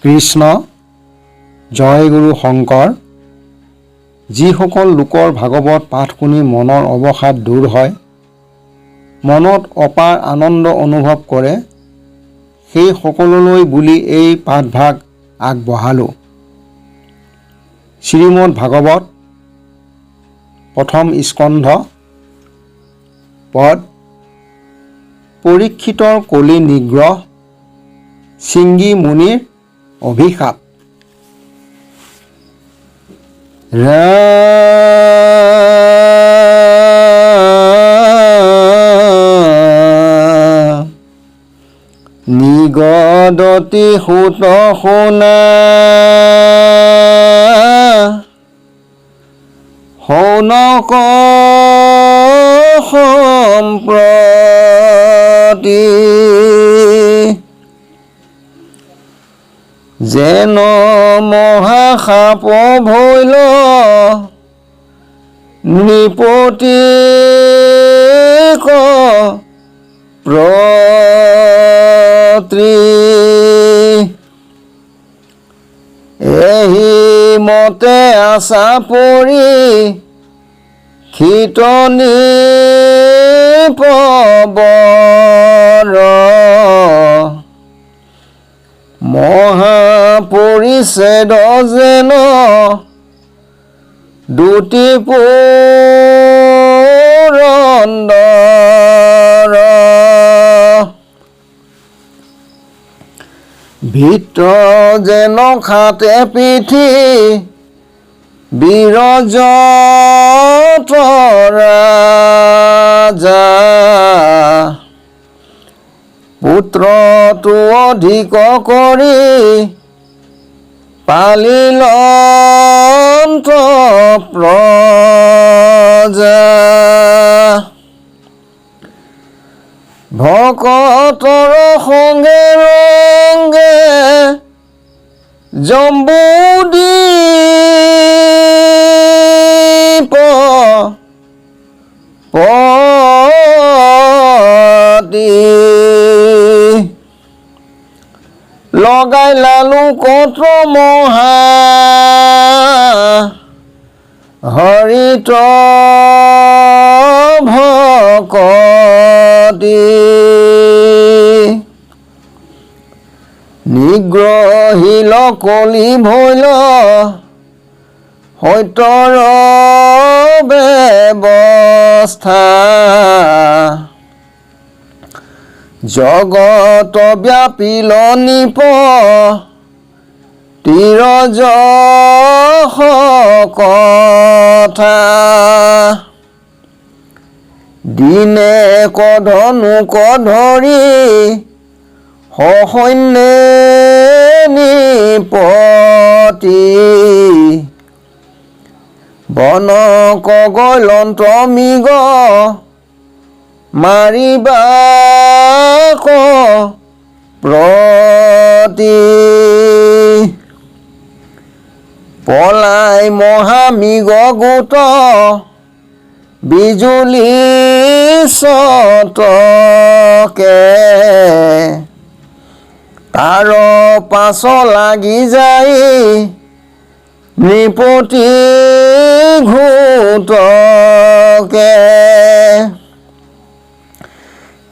কৃষ্ণ জয় গুৰু শংকৰ। যিসকল লোকৰ ভাগৱত পাঠ শুনি মনৰ অৱসাদ দূৰ হয়, মনত অপাৰ আনন্দ অনুভৱ কৰে, সেই সকললৈ বুলি এই পাঠভাগ আগবঢ়ালোঁ। শ্ৰীমদ ভাগৱত প্ৰথম স্কন্ধ পদ পৰীক্ষিতৰ কলি নিগ্ৰহ, শৃংগী মুনিৰ অভিশাপ। নিগদতি সুত শুনা শৌনক সম্প্ৰতি যেন মহাসাপ ভৈল নৃপতি প্ৰতি এহি মতে আশা পৰি খিতনি পবৰ মহাপৰিচ্ছেদ যেন দুটি পুৰন্দৰ ভিত্ৰ যেন খাতে পিঠি বিৰজত ৰাজা পুত্ৰটো অধিক কৰি পালিল প্ৰজা ভকতৰ সংগে ৰংগে জম্বুদ্বীপ পতি লগাই লালু কত মহা হৰিত ভকতি নিগ্ৰহীল কলি ভৈল সত্যৰ ব্যৱস্থা জগত ব্যাপিল নিপ তিৰজ কথা দিনে কধনুক ধৰি সসৈন্যে নিপতি বনক গলন্ত মৃগ মাৰিবা প্ৰতি পলাই মহামৃগ গোট বিজুলি চটকে তাৰ পাছ লাগি যায় নৃপতি ঘোটকে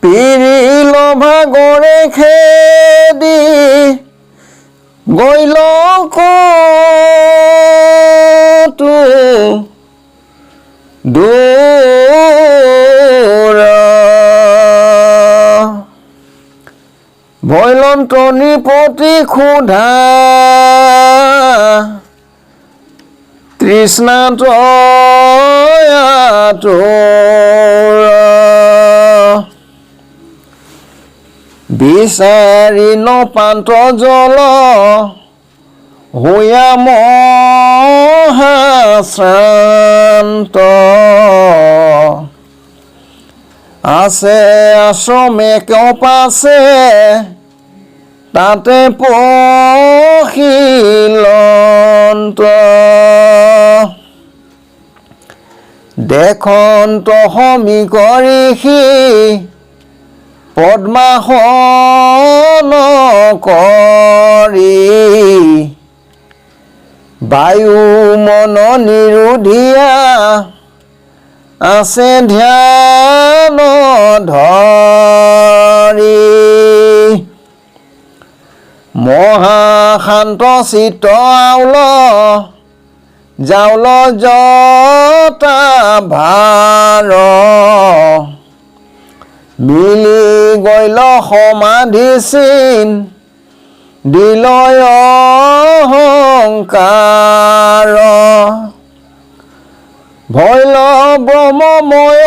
পিৰিল ভাগৰে খেদি গৈল কতো দূৰ ভৈলন্ত নৃপতি ক্ষুধা তৃষ্ণাত বিচাৰি নপান্ত জল হৈয়া মহাশ্ৰান্ত আছে আশ্ৰমে কপাছে তাতে পখিলন্ত দেখন্ত সমীকৰিষি পদ্মাসন কৰি বায়ু মন নিৰোধিয়া আছে ধ্যান ধৰি মহাশান্ত চিত্ত আউল জাউল জতা ভাৰ মিলি গইল সমাধি চিন দিলয় অহংকাৰ ভৈল ব্ৰহ্মময়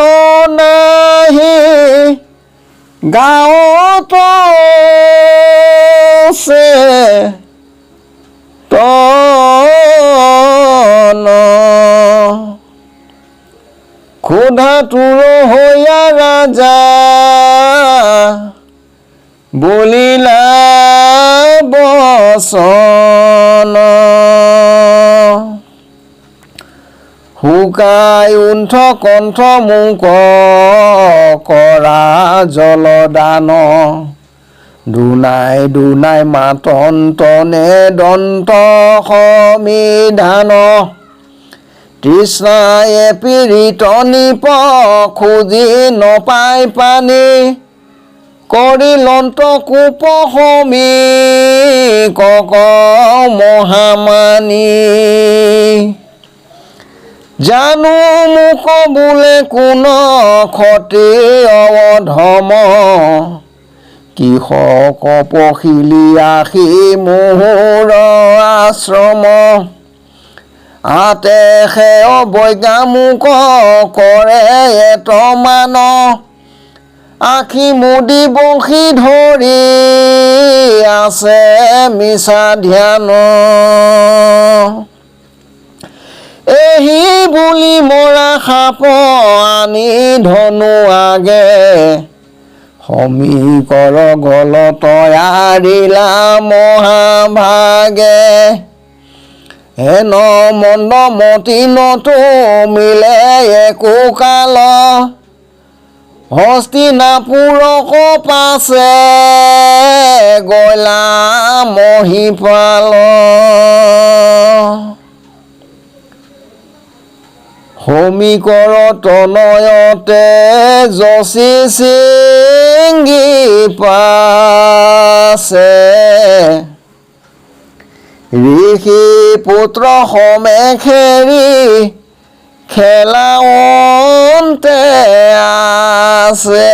নাহি গাঁৱত আছে তন ক্ষুধা তোৰ হৈয়া ৰাজা বলিলা বচন শুকাই উণ্ঠ কণ্ঠ মুক কৰা জলদান দুনাই দুনাই মাতন্তনে দন্ত সমিধান তৃষ্ণায়ে পীড়িত নিপ খুজি নপাই পানী কৰিলন্ত কোপ সমি কক মহামানী জানো মোক বোলে কোন ক্ষতি অধম কৃষক পখিলি আশী মোহৰ আশ্ৰম আতে সেয় বৈগা মোক কৰে এতমান আখি মুদি বংশী ধৰি আছে মিছা ধ্যান এহি বুলি মৰা সাপ আনি ধনু আগে সমীকৰ গল তয়াৰিলা মহাভাগে হেন মন্দ মতি নতো মিলে একো কাল হস্তিনাপুৰক পাছে গলা মহিপাল সমীকৰ তনয়তে যচি চিংগি পাছে ঋষি পুত্ৰ সমেত খেৰি খেলাওঁতে আছে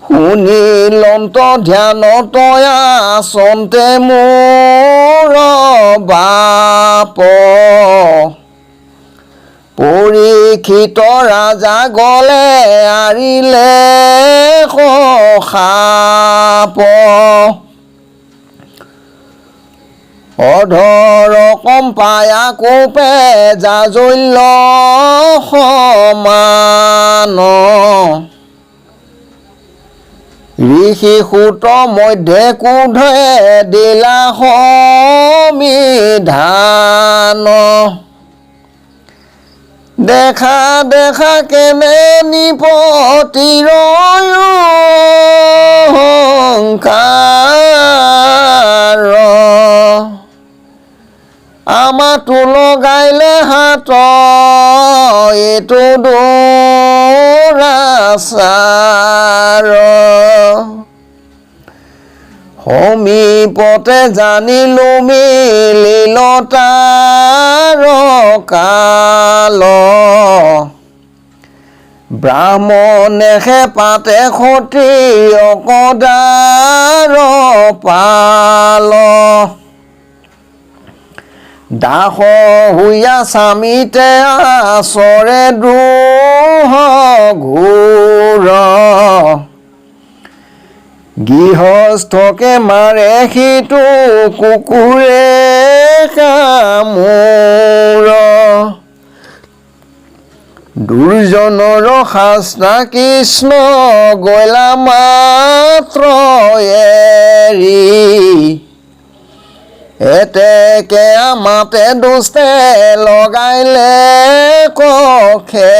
শুনিলন্ত ধ্যান তয়া আচন্তে মোৰ বাপ পৰীক্ষিত ৰাজা গলে আৰিলে সাপ অধৰ কম্পায়া কোপে জাজল্য সমান ঋষি সুত মধ্যে কোধে দিলা সমিধান দেখা দেখা কেনে নিপতিৰ অহংকাৰ আমাতো লগাইলে হাত এইটো দুৰাচাৰ সমীপতে জানিলো মিলিল তাৰ কাল ব্ৰাহ্মণেহে পাতে ক্ষত্ৰিয়ক দাৰ পাল দাস হুইয়া স্বামীতে আচৰে দ্ৰোহ ঘোৰ গৃহস্থকে মাৰে সিটো কুকুৰে কামোৰ দুৰ্জনৰ শাস্তা কৃষ্ণ গলা মাত্ৰ এৰি এতেকে আমাতে দুষ্টে লগাইলে কখেৰি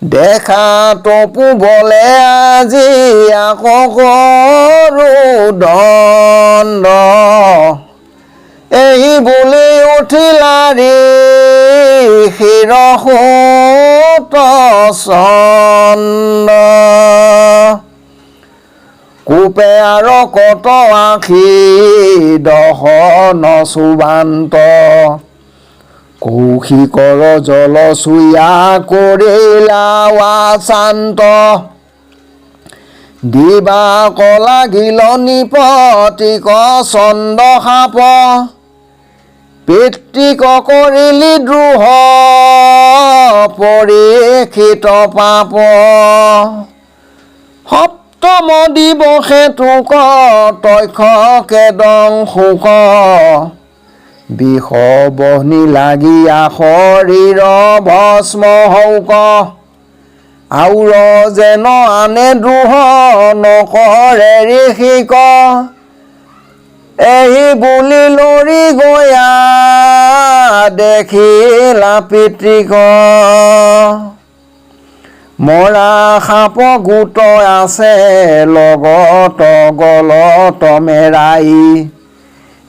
দেখা তপু বলে আজি আকৌ কৰো দণ্ড এই বুলি উঠিলাৰি শিৰসূত চন্দ কোপে আৰু কত আখি দহন চুবান্ত কৌশিকৰ জলচুয়া কৰিলা শান্ত দিবা কলা গিলনি পতিক চন্দ সাপ পিতৃক কৰিলি দ্ৰোহ পৰীক্ষিত পাপ সপ্তম দিৱসে তোক তক্ষ কেদং শোক বিষবহ্নি লাগিয়া শৰীৰ ভস্ম হৌক আউৰ যেন আনে দ্ৰোহ নকৰে ঋষিক এই বুলি লৰি গয়া দেখিলা পিতৃক মৰা সাপ গোট আছে লগত গলত মেৰাই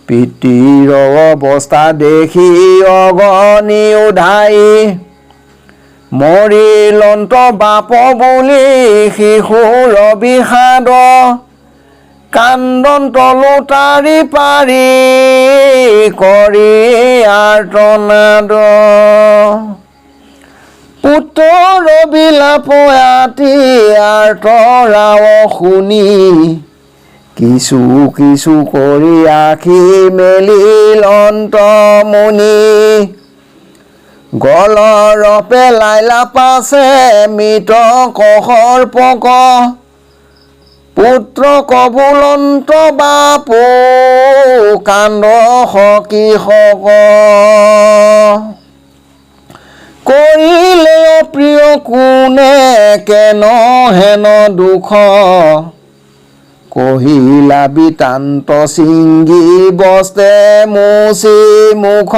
পিতৃৰ অৱস্থা দেখি অগনি উধাই মৰিলন্ত বাপ বুলি শিশুৰ বিষাদ কান্দন তলুতাৰি পাৰি কৰি আৰ্তনাদ পুত্ৰৰ বিলাপ আতি আৰ্তৰাও শুনি কিছু কিছু কৰি আখি মেলিল অন্তমুনি গলৰ পেলাইলা পাছে মৃত কসৰ্পক পুত্ৰ কবুলন্ত বাপু কান্দ সকিসক কৰিলে প্ৰিয় কোনে কেন হেন দুখ কহিলা বিতান্ত চিংগি বস্তে মুচি মুখ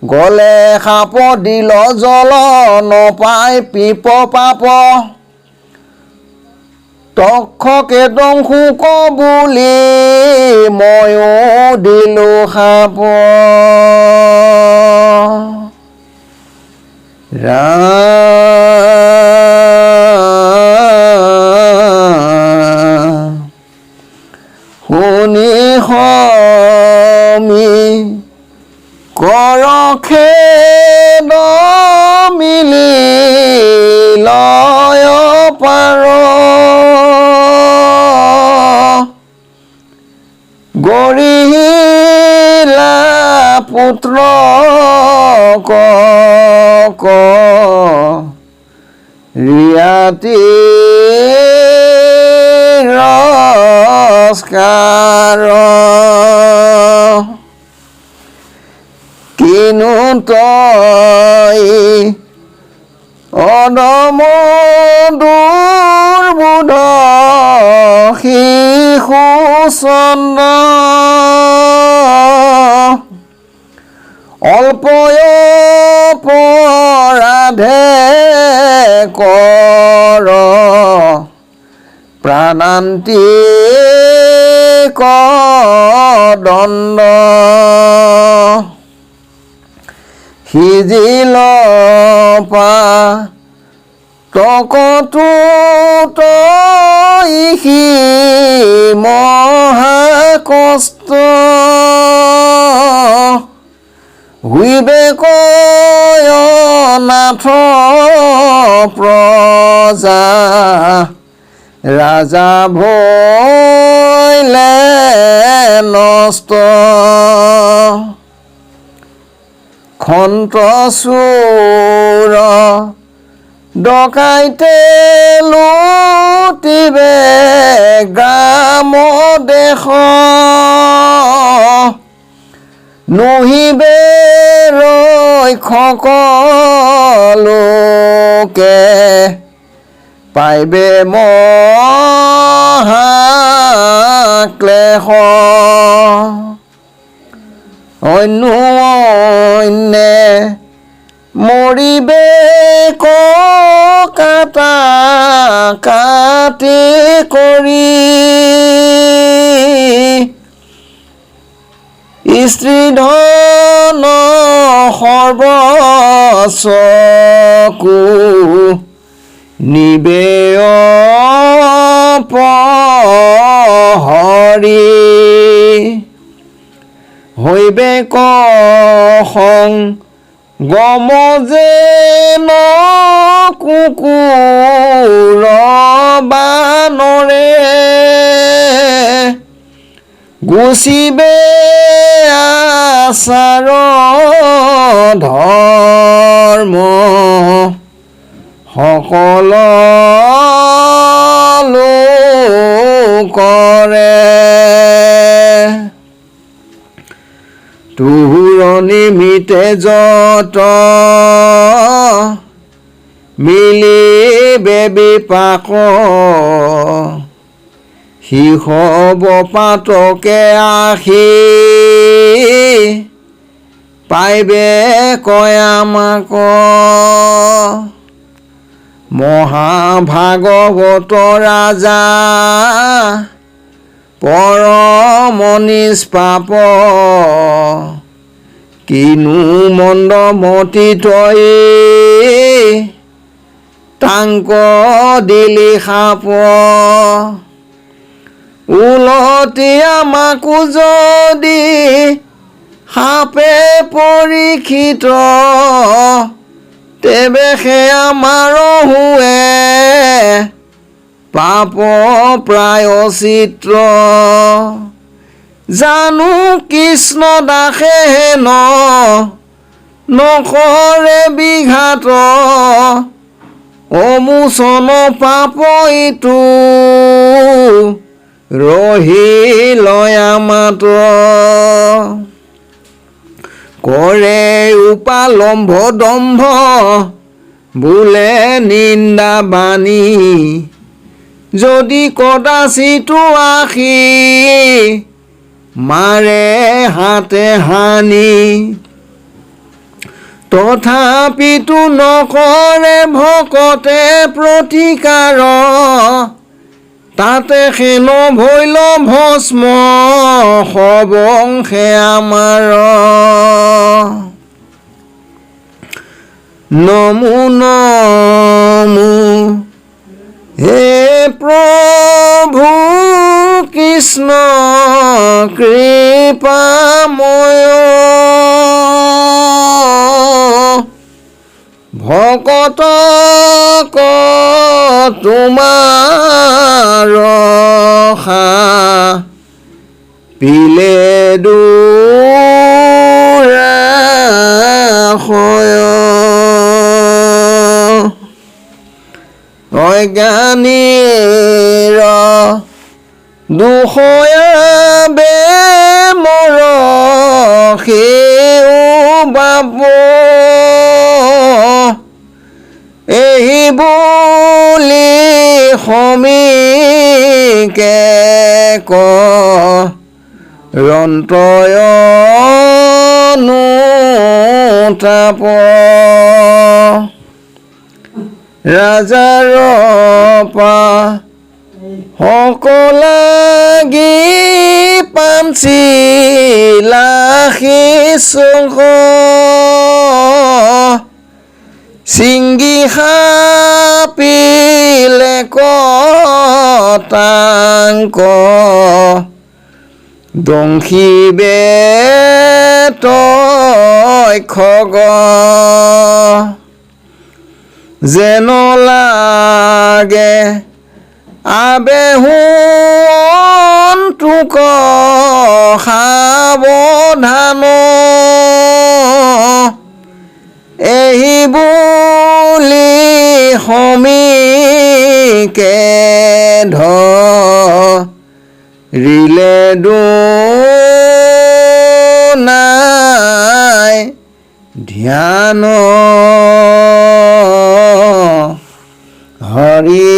গলে সাপ দিল জল নপাই পিপ পাপ তক্ষ কেদং শোক বুলি ময়ো দিলো সাপ শুনি সমি কৰখে মিলি লয় পাৰ গৰিলা পুত্ৰ ৰিয়াতি ৰস্কাৰ কিনো তই অদম দুৰ্বোধ শিশু চন্দ অল্পয় পৰাধে কৰ প্ৰাণান্তি দণ্ড সিজিল পা তকতো তই মহা কষ্ট হুইবে কয় নাথ প্ৰজা ৰাজা ভৈলে নষ্ট খন্ত্ৰচোৰ ডকাইতে লুটিবে গ্ৰাম দেশ নহিবে ৰক্ষক লোকে পাইবে মহা ক্লেশ অন্যে মৰিবে কাটা কাটি কৰি স্ত্ৰী ধন সৰ্বস্বকো নিবে অপহৰি হৈবে গম যেন কুকুৰ বানৰে গুচিবে আচাৰ ধৰ্ম সকল লোকৰে তোৰ নিমিতে যত মিলিবে বিপাক সি হব পাতকে আহি পাইবে কয় আমাক মহাভাগৱত ৰাজা পৰম নিষ্পাপ কিনো মন্দমতি তই তাংক দিলি সাপ উলটি আমাকো যদি সাপে পৰীক্ষিত তেবে সে আমাৰ হুৱে পাপ প্ৰায়শ্চিত্ত জানো কৃষ্ণ দাসে হেন নকৰে বিঘাত অমোচন পাপ ইটো ৰহি লয় মাত কৰে উপালম্ভ দম্ভ বোলে নিন্দা বাণী যদি কদাচিতো আখি মাৰে হাতে হানি তথাপিতো নকৰে ভকতে প্ৰতিকাৰ তাতে হেন ভৈল ভস্ম সবংশে আমাৰ নমো নমো হে প্ৰভু কৃষ্ণ কৃপাময় ভকতক তোমাৰ পিলে দুৰাশয় অজ্ঞানীৰ দুখয়া বেমৰ সেও বাব এই বুলি সমীকে ৰন্তয়নুতাপ ৰাজাৰ পা সকলাগি পাঞ্চি লাখি চুখ চিংগি সাপিলে কটাংক দংশিবে তই খগ যেন লাগে আবেহু অন্তুক সাৱধান এই বুলি সমীকে ধৰিলে দুনাই ধ্যান হৰি